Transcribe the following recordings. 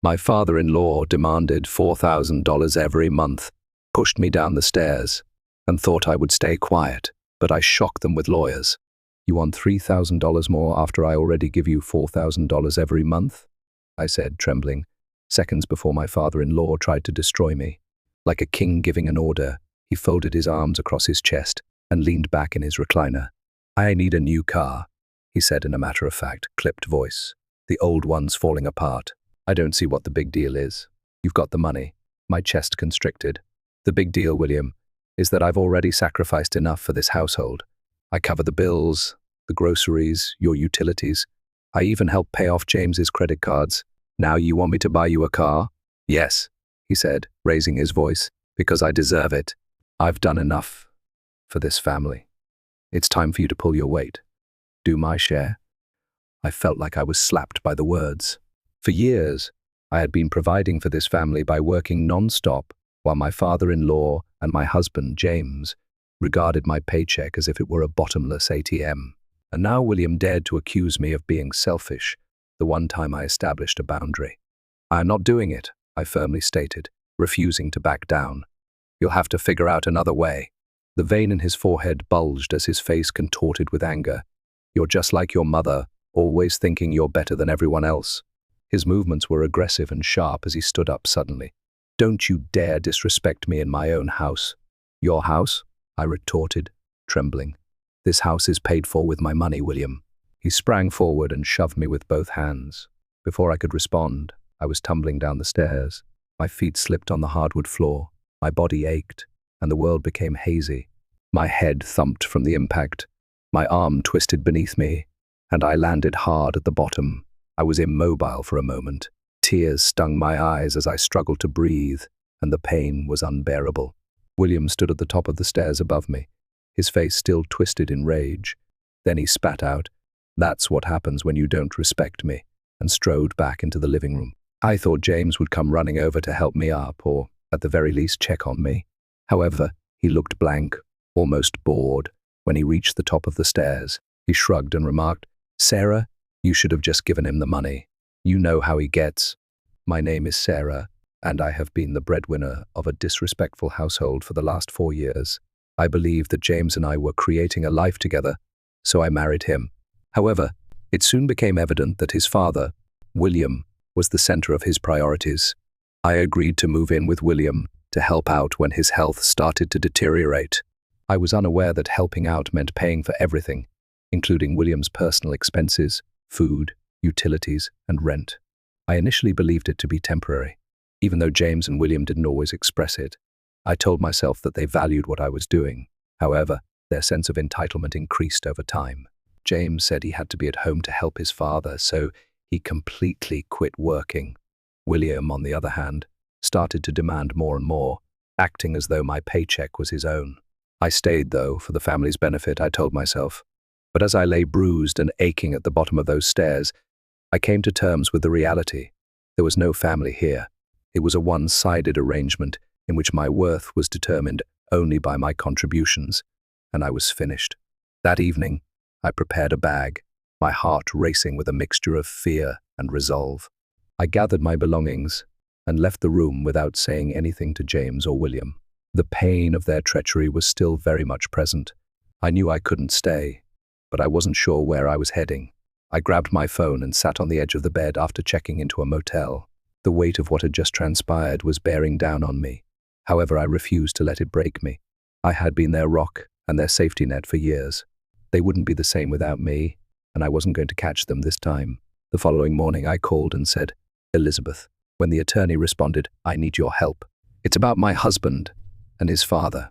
My father-in-law demanded $4,000 every month, pushed me down the stairs, and thought I would stay quiet, but I shocked them with lawyers. You want $3,000 more after I already give you $4,000 every month? I said, trembling, seconds before my father-in-law tried to destroy me. Like a king giving an order, he folded his arms across his chest and leaned back in his recliner. I need a new car, he said in a matter-of-fact, clipped voice. The old one's falling apart. I don't see what the big deal is. You've got the money. My chest constricted. The big deal, William, is that I've already sacrificed enough for this household. I cover the bills, the groceries, your utilities. I even help pay off James's credit cards. Now you want me to buy you a car? Yes, he said, raising his voice, because I deserve it. I've done enough for this family. It's time for you to pull your weight. Do my share. I felt like I was slapped by the words. For years, I had been providing for this family by working non-stop while my father-in-law and my husband, James, regarded my paycheck as if it were a bottomless ATM. And now William dared to accuse me of being selfish, the one time I established a boundary. I am not doing it, I firmly stated, refusing to back down. You'll have to figure out another way. The vein in his forehead bulged as his face contorted with anger. You're just like your mother, always thinking you're better than everyone else. His movements were aggressive and sharp as he stood up suddenly. Don't you dare disrespect me in my own house. Your house? I retorted, trembling. This house is paid for with my money, William. He sprang forward and shoved me with both hands. Before I could respond, I was tumbling down the stairs. My feet slipped on the hardwood floor. My body ached, and the world became hazy. My head thumped from the impact. My arm twisted beneath me, and I landed hard at the bottom. I was immobile for a moment. Tears stung my eyes as I struggled to breathe, and the pain was unbearable. William stood at the top of the stairs above me, his face still twisted in rage. Then he spat out, "That's what happens when you don't respect me," and strode back into the living room. I thought James would come running over to help me up, or at the very least check on me. However, he looked blank, almost bored. When he reached the top of the stairs, he shrugged and remarked, "Sarah, you should have just given him the money. You know how he gets. My name is Sarah, and I have been the breadwinner of a disrespectful household for the last 4 years. I believed that James and I were creating a life together, so I married him. However, it soon became evident that his father, William, was the center of his priorities. I agreed to move in with William to help out when his health started to deteriorate. I was unaware that helping out meant paying for everything, including William's personal expenses, food, utilities, and rent. I initially believed it to be temporary, even though James and William didn't always express it. I told myself that they valued what I was doing. However, their sense of entitlement increased over time. James said he had to be at home to help his father, so he completely quit working. William, on the other hand, started to demand more and more, acting as though my paycheck was his own. I stayed, though, for the family's benefit, I told myself. But as I lay bruised and aching at the bottom of those stairs, I came to terms with the reality. There was no family here. It was a one-sided arrangement in which my worth was determined only by my contributions, and I was finished. That evening, I prepared a bag, my heart racing with a mixture of fear and resolve. I gathered my belongings and left the room without saying anything to James or William. The pain of their treachery was still very much present. I knew I couldn't stay, but I wasn't sure where I was heading. I grabbed my phone and sat on the edge of the bed after checking into a motel. The weight of what had just transpired was bearing down on me. However, I refused to let it break me. I had been their rock and their safety net for years. They wouldn't be the same without me, and I wasn't going to catch them this time. The following morning, I called and said, "Elizabeth." When the attorney responded, "I need your help. It's about my husband and his father."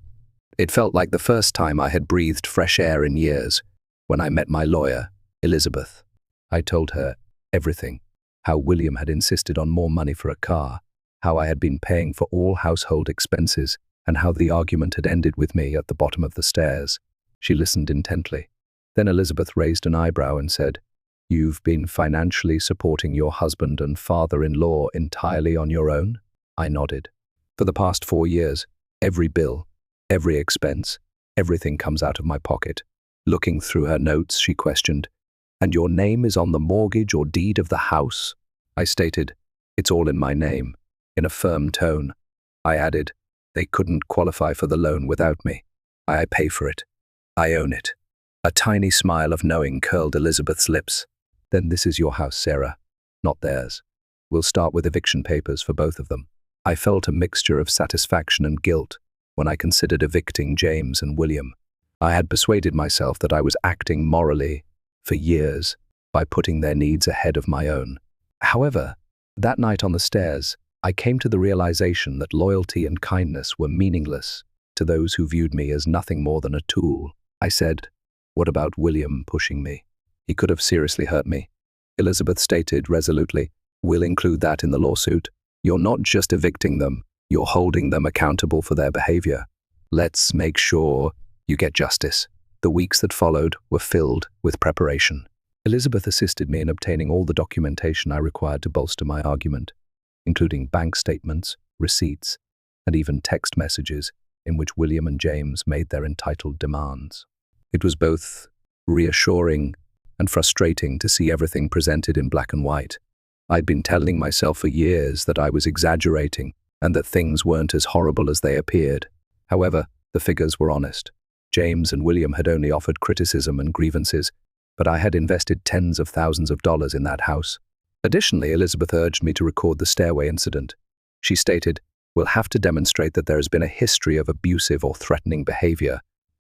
It felt like the first time I had breathed fresh air in years when I met my lawyer, Elizabeth. I told her everything, how William had insisted on more money for a car, how I had been paying for all household expenses, and how the argument had ended with me at the bottom of the stairs. She listened intently. Then Elizabeth raised an eyebrow and said, "You've been financially supporting your husband and father-in-law entirely on your own?" I nodded. "For the past 4 years, every bill, every expense, everything comes out of my pocket." Looking through her notes, she questioned, "And your name is on the mortgage or deed of the house?" I stated, It's all in my name. In a firm tone, I added, they couldn't qualify for the loan without me. I pay for it. I own it. A tiny smile of knowing curled Elizabeth's lips. Then this is your house, Sarah, not theirs. We'll start with eviction papers for both of them. I felt a mixture of satisfaction and guilt when I considered evicting James and William. I had persuaded myself that I was acting morally for years by putting their needs ahead of my own. However, that night on the stairs, I came to the realization that loyalty and kindness were meaningless to those who viewed me as nothing more than a tool. I said, "What about William pushing me? He could have seriously hurt me." Elizabeth stated resolutely, "We'll include that in the lawsuit. You're not just evicting them, you're holding them accountable for their behavior. Let's make sure you get justice." The weeks that followed were filled with preparation. Elizabeth assisted me in obtaining all the documentation I required to bolster my argument, including bank statements, receipts, and even text messages in which William and James made their entitled demands. It was both reassuring and frustrating to see everything presented in black and white. I'd been telling myself for years that I was exaggerating and that things weren't as horrible as they appeared. However, the figures were honest. James and William had only offered criticism and grievances, but I had invested tens of thousands of dollars in that house. Additionally, Elizabeth urged me to record the stairway incident. She stated, "We'll have to demonstrate that there has been a history of abusive or threatening behavior.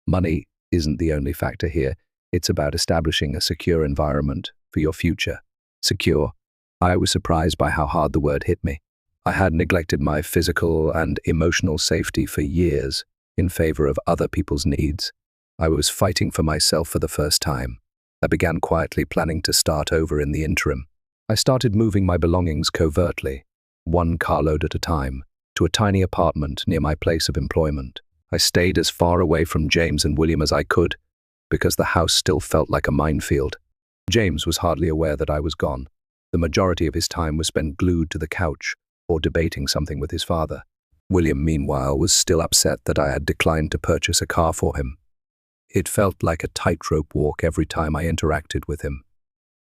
Money isn't the only factor here. It's about establishing a secure environment for your future." Secure. I was surprised by how hard the word hit me. I had neglected my physical and emotional safety for years in favor of other people's needs. I was fighting for myself for the first time. I began quietly planning to start over in the interim. I started moving my belongings covertly, one carload at a time, to a tiny apartment near my place of employment. I stayed as far away from James and William as I could, because the house still felt like a minefield. James was hardly aware that I was gone. The majority of his time was spent glued to the couch or debating something with his father. William, meanwhile, was still upset that I had declined to purchase a car for him. It felt like a tightrope walk every time I interacted with him,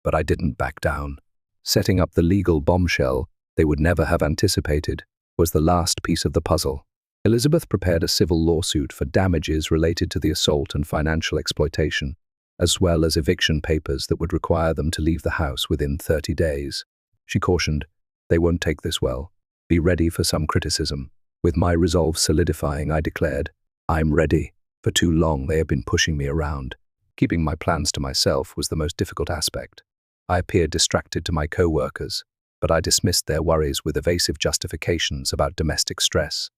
but I didn't back down. Setting up the legal bombshell they would never have anticipated was the last piece of the puzzle. Elizabeth prepared a civil lawsuit for damages related to the assault and financial exploitation, as well as eviction papers that would require them to leave the house within 30 days. She cautioned, "They won't take this well. Be ready for some criticism." With my resolve solidifying, I declared, "I'm ready. For too long they have been pushing me around." Keeping my plans to myself was the most difficult aspect. I appeared distracted to my co-workers, but I dismissed their worries with evasive justifications about domestic stress.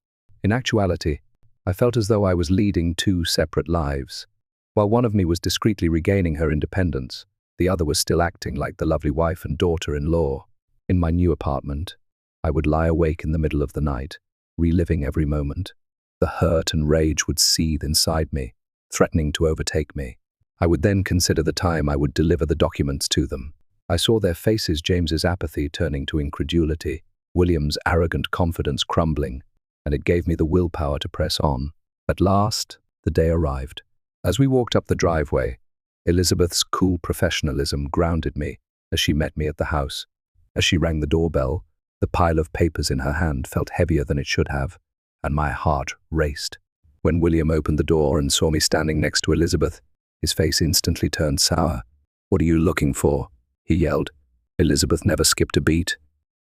In actuality, I felt as though I was leading two separate lives. While one of me was discreetly regaining her independence, the other was still acting like the lovely wife and daughter-in-law. In my new apartment, I would lie awake in the middle of the night, reliving every moment. The hurt and rage would seethe inside me, threatening to overtake me. I would then consider the time I would deliver the documents to them. I saw their faces, James's apathy turning to incredulity, William's arrogant confidence crumbling, and it gave me the willpower to press on. At last, the day arrived. As we walked up the driveway, Elizabeth's cool professionalism grounded me as she met me at the house. As she rang the doorbell, the pile of papers in her hand felt heavier than it should have, and my heart raced. When William opened the door and saw me standing next to Elizabeth, his face instantly turned sour. "What are you looking for?" he yelled. Elizabeth never skipped a beat.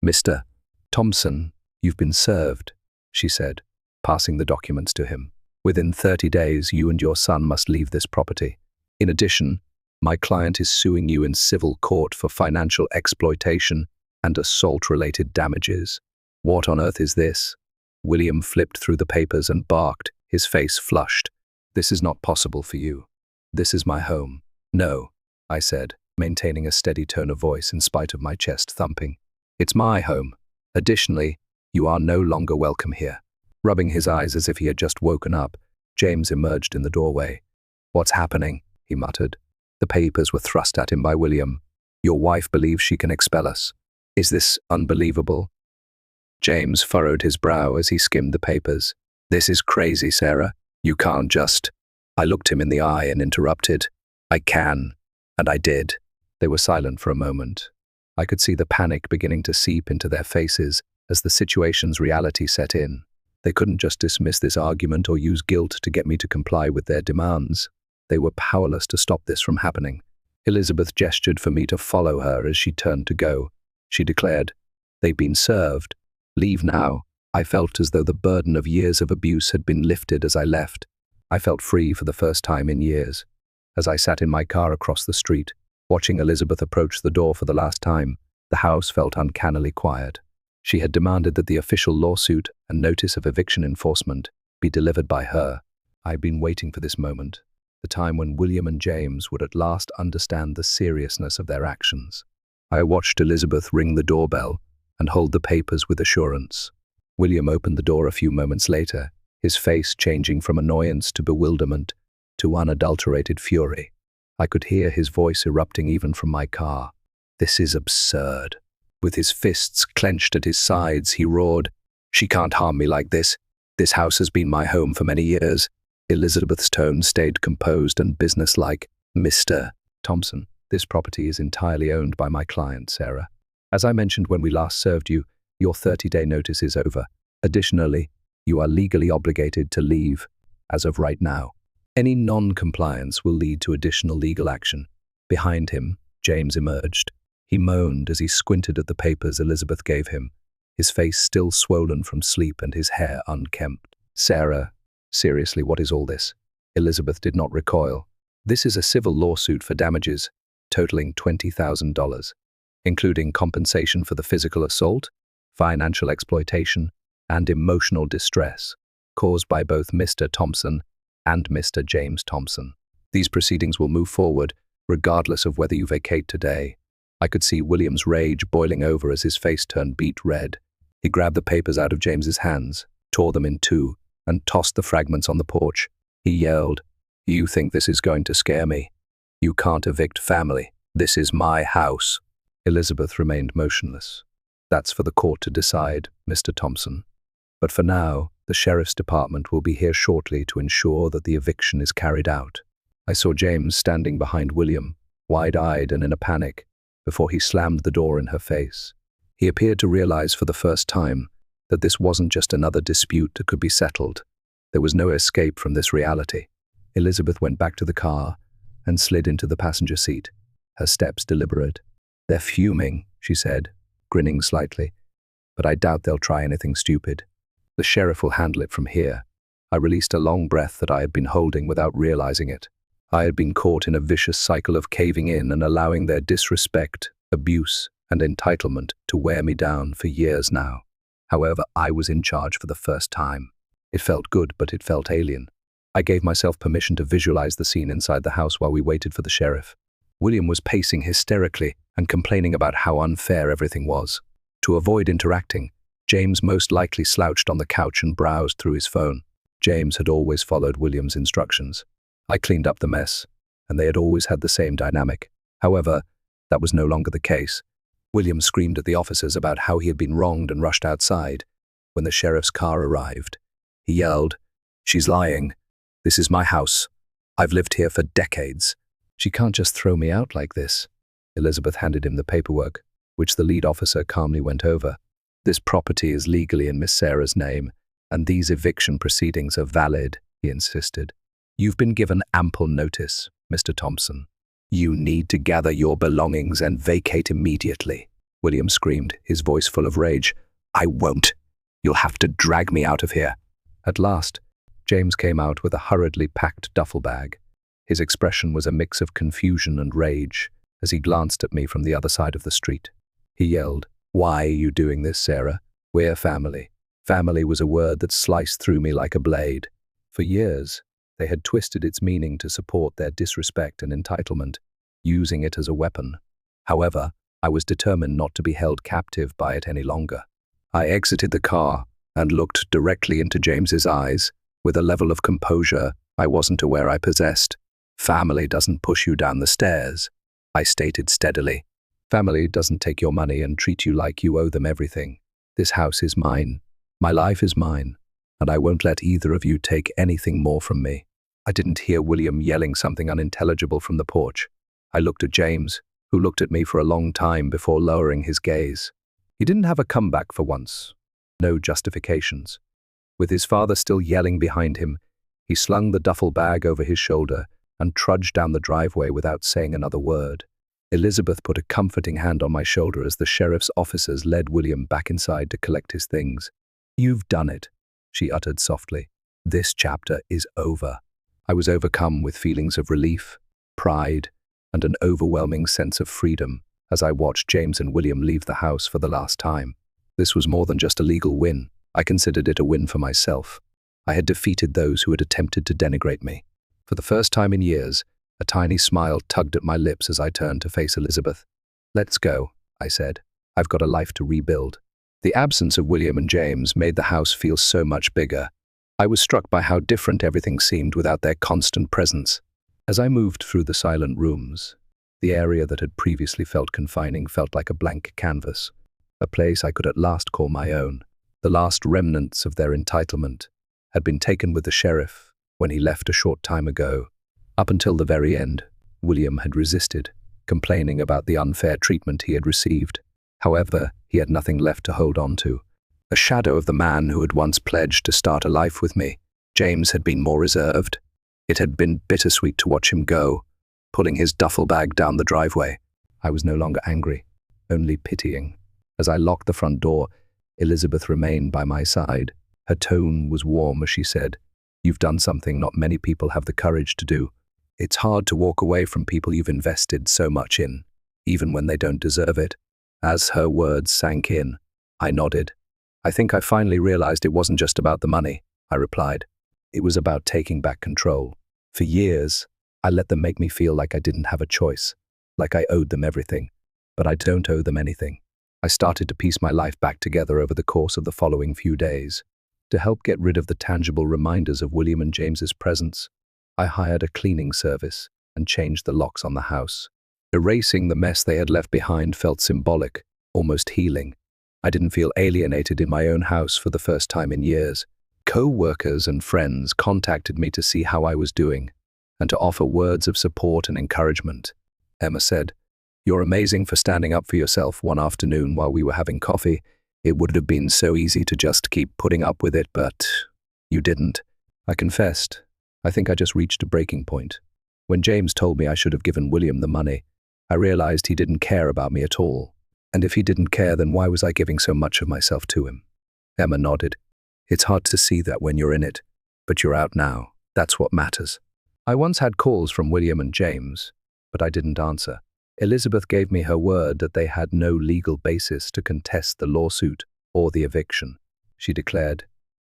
"Mr. Thompson, you've been served," she said, passing the documents to him. "Within 30 days, you and your son must leave this property. In addition, my client is suing you in civil court for financial exploitation and assault-related damages." "What on earth is this?" William flipped through the papers and barked, his face flushed. "This is not possible for you. This is my home." "No," I said, maintaining a steady tone of voice in spite of my chest thumping. "It's my home. Additionally, you are no longer welcome here." Rubbing his eyes as if he had just woken up, James emerged in the doorway. "What's happening?" he muttered. The papers were thrust at him by William. "Your wife believes she can expel us. Is this unbelievable?" James furrowed his brow as he skimmed the papers. "This is crazy, Sarah. You can't just—" I looked him in the eye and interrupted. "I can, and I did." They were silent for a moment. I could see the panic beginning to seep into their faces as the situation's reality set in. They couldn't just dismiss this argument or use guilt to get me to comply with their demands. They were powerless to stop this from happening. Elizabeth gestured for me to follow her as she turned to go. She declared, "They've been served. Leave now." I felt as though the burden of years of abuse had been lifted as I left. I felt free for the first time in years. As I sat in my car across the street, watching Elizabeth approach the door for the last time, the house felt uncannily quiet. She had demanded that the official lawsuit and notice of eviction enforcement be delivered by her. I had been waiting for this moment, the time when William and James would at last understand the seriousness of their actions. I watched Elizabeth ring the doorbell and hold the papers with assurance. William opened the door a few moments later, his face changing from annoyance to bewilderment to unadulterated fury. I could hear his voice erupting even from my car. "This is absurd." With his fists clenched at his sides, he roared, "She can't harm me like this. This house has been my home for many years." Elizabeth's tone stayed composed and businesslike. "Mr. Thompson, this property is entirely owned by my client, Sarah. As I mentioned when we last served you, your 30-day notice is over. Additionally, you are legally obligated to leave as of right now. Any non-compliance will lead to additional legal action." Behind him, James emerged. He moaned as he squinted at the papers Elizabeth gave him, his face still swollen from sleep and his hair unkempt. "Sarah, seriously, what is all this?" Elizabeth did not recoil. "This is a civil lawsuit for damages totaling $20,000, including compensation for the physical assault, financial exploitation, and emotional distress caused by both Mr. Thompson and Mr. James Thompson. These proceedings will move forward regardless of whether you vacate today." I could see William's rage boiling over as his face turned beet red. He grabbed the papers out of James's hands, tore them in two, and tossed the fragments on the porch. He yelled, "You think this is going to scare me? You can't evict family. This is my house." Elizabeth remained motionless. "That's for the court to decide, Mr. Thompson. But for now, the sheriff's department will be here shortly to ensure that the eviction is carried out." I saw James standing behind William, wide-eyed and in a panic, before he slammed the door in her face. He appeared to realize for the first time that this wasn't just another dispute that could be settled. There was no escape from this reality. Elizabeth went back to the car and slid into the passenger seat, her steps deliberate. "They're fuming," she said, grinning slightly, "but I doubt they'll try anything stupid. The sheriff will handle it from here." I released a long breath that I had been holding without realizing it. I had been caught in a vicious cycle of caving in and allowing their disrespect, abuse, and entitlement to wear me down for years now. However, I was in charge for the first time. It felt good, but it felt alien. I gave myself permission to visualize the scene inside the house while we waited for the sheriff. William was pacing hysterically and complaining about how unfair everything was. To avoid interacting, James most likely slouched on the couch and browsed through his phone. James had always followed William's instructions. I cleaned up the mess, and they had always had the same dynamic. However, that was no longer the case. William screamed at the officers about how he had been wronged and rushed outside. When the sheriff's car arrived, he yelled, "She's lying. This is my house. I've lived here for decades. She can't just throw me out like this." Elizabeth handed him the paperwork, which the lead officer calmly went over. "This property is legally in Miss Sarah's name, and these eviction proceedings are valid," he insisted. "You've been given ample notice, Mr. Thompson. You need to gather your belongings and vacate immediately," William screamed, his voice full of rage. "I won't. You'll have to drag me out of here." At last, James came out with a hurriedly packed duffel bag. His expression was a mix of confusion and rage as he glanced at me from the other side of the street. He yelled, "Why are you doing this, Sarah? We're family." Family was a word that sliced through me like a blade. For years, they had twisted its meaning to support their disrespect and entitlement, using it as a weapon. However, I was determined not to be held captive by it any longer. I exited the car and looked directly into James's eyes with a level of composure I wasn't aware I possessed. "Family doesn't push you down the stairs," I stated steadily. "Family doesn't take your money and treat you like you owe them everything. This house is mine. My life is mine, and I won't let either of you take anything more from me." I didn't hear William yelling something unintelligible from the porch. I looked at James, who looked at me for a long time before lowering his gaze. He didn't have a comeback for once. No justifications. With his father still yelling behind him, he slung the duffel bag over his shoulder and trudged down the driveway without saying another word. Elizabeth put a comforting hand on my shoulder as the sheriff's officers led William back inside to collect his things. "You've done it," she uttered softly. "This chapter is over." I was overcome with feelings of relief, pride, and an overwhelming sense of freedom as I watched James and William leave the house for the last time. This was more than just a legal win. I considered it a win for myself. I had defeated those who had attempted to denigrate me. For the first time in years, a tiny smile tugged at my lips as I turned to face Elizabeth. "Let's go," I said. "I've got a life to rebuild." The absence of William and James made the house feel so much bigger. I was struck by how different everything seemed without their constant presence. As I moved through the silent rooms, the area that had previously felt confining felt like a blank canvas, a place I could at last call my own. The last remnants of their entitlement had been taken with the sheriff when he left a short time ago. Up until the very end, William had resisted, complaining about the unfair treatment he had received. However, he had nothing left to hold on to. A shadow of the man who had once pledged to start a life with me. James had been more reserved. It had been bittersweet to watch him go, pulling his duffel bag down the driveway. I was no longer angry, only pitying. As I locked the front door, Elizabeth remained by my side. Her tone was warm as she said, "You've done something not many people have the courage to do. It's hard to walk away from people you've invested so much in, even when they don't deserve it." As her words sank in, I nodded. "I think I finally realized it wasn't just about the money," I replied. "It was about taking back control. For years, I let them make me feel like I didn't have a choice, like I owed them everything. But I don't owe them anything." I started to piece my life back together over the course of the following few days. To help get rid of the tangible reminders of William and James's presence, I hired a cleaning service and changed the locks on the house. Erasing the mess they had left behind felt symbolic, almost healing. I didn't feel alienated in my own house for the first time in years. Co-workers and friends contacted me to see how I was doing and to offer words of support and encouragement. Emma said, "You're amazing for standing up for yourself." One afternoon while we were having coffee, "It would have been so easy to just keep putting up with it, but you didn't." I confessed, "I think I just reached a breaking point. When James told me I should have given William the money, I realized he didn't care about me at all. And if he didn't care, then why was I giving so much of myself to him?" Emma nodded. "It's hard to see that when you're in it, but you're out now. That's what matters." I once had calls from William and James, but I didn't answer. Elizabeth gave me her word that they had no legal basis to contest the lawsuit or the eviction. She declared,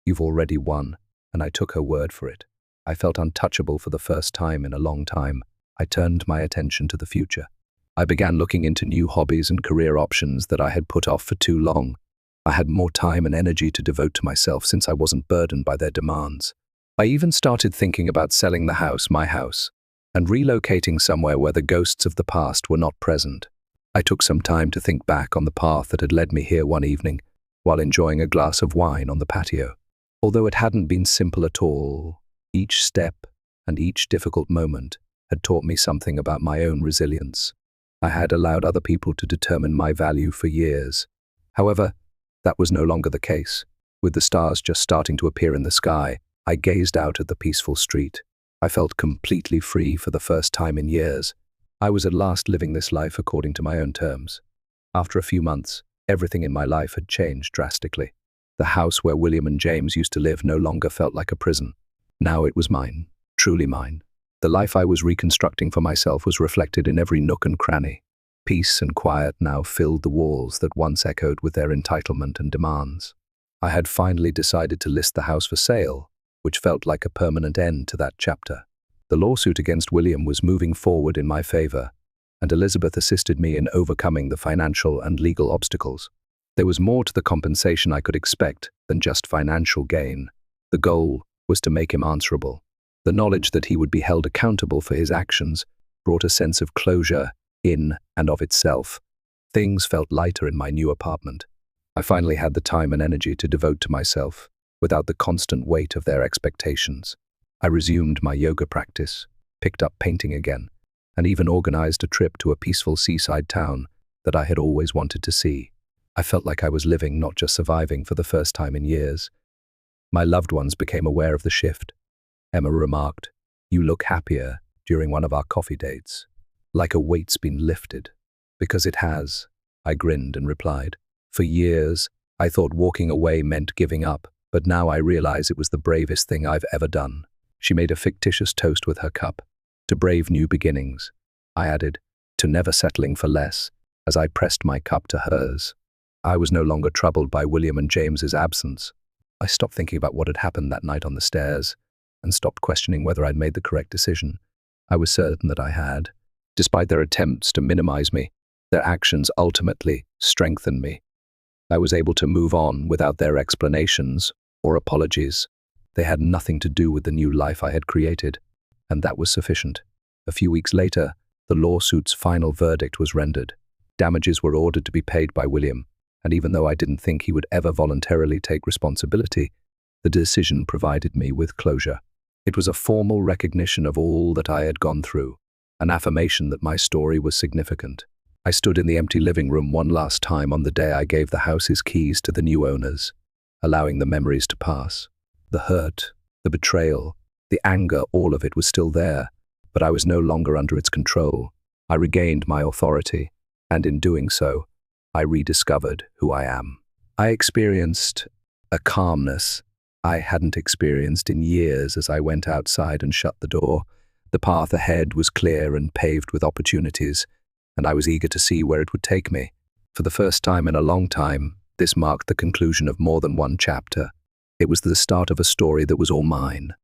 "You've already won," and I took her word for it. I felt untouchable for the first time in a long time. I turned my attention to the future. I began looking into new hobbies and career options that I had put off for too long. I had more time and energy to devote to myself since I wasn't burdened by their demands. I even started thinking about selling the house, my house, and relocating somewhere where the ghosts of the past were not present. I took some time to think back on the path that had led me here one evening, while enjoying a glass of wine on the patio. Although it hadn't been simple at all, each step and each difficult moment had taught me something about my own resilience. I had allowed other people to determine my value for years. However, that was no longer the case. With the stars just starting to appear in the sky, I gazed out at the peaceful street. I felt completely free for the first time in years. I was at last living this life according to my own terms. After a few months, everything in my life had changed drastically. The house where William and James used to live no longer felt like a prison. Now it was mine, truly mine. The life I was reconstructing for myself was reflected in every nook and cranny. Peace and quiet now filled the walls that once echoed with their entitlement and demands. I had finally decided to list the house for sale, which felt like a permanent end to that chapter. The lawsuit against William was moving forward in my favor, and Elizabeth assisted me in overcoming the financial and legal obstacles. There was more to the compensation I could expect than just financial gain. The goal was to make him answerable. The knowledge that he would be held accountable for his actions brought a sense of closure in and of itself. Things felt lighter in my new apartment. I finally had the time and energy to devote to myself, without the constant weight of their expectations. I resumed my yoga practice, picked up painting again, and even organized a trip to a peaceful seaside town that I had always wanted to see. I felt like I was living, not just surviving, for the first time in years. My loved ones became aware of the shift. Emma remarked, "You look happier," during one of our coffee dates. Like a weight's been lifted. Because it has, I grinned and replied. For years, I thought walking away meant giving up, but now I realize it was the bravest thing I've ever done. She made a fictitious toast with her cup. To brave new beginnings. I added, to never settling for less, as I pressed my cup to hers. I was no longer troubled by William and James's absence. I stopped thinking about what had happened that night on the stairs, and stopped questioning whether I'd made the correct decision. I was certain that I had. Despite their attempts to minimize me, their actions ultimately strengthened me. I was able to move on without their explanations or apologies. They had nothing to do with the new life I had created, and that was sufficient. A few weeks later, the lawsuit's final verdict was rendered. Damages were ordered to be paid by William, and even though I didn't think he would ever voluntarily take responsibility, the decision provided me with closure. It was a formal recognition of all that I had gone through, an affirmation that my story was significant. I stood in the empty living room one last time on the day I gave the house's keys to the new owners, allowing the memories to pass. The hurt, the betrayal, the anger, all of it was still there, but I was no longer under its control. I regained my authority, and in doing so, I rediscovered who I am. I experienced a calmness I hadn't experienced in years as I went outside and shut the door. The path ahead was clear and paved with opportunities, and I was eager to see where it would take me. For the first time in a long time, this marked the conclusion of more than one chapter. It was the start of a story that was all mine.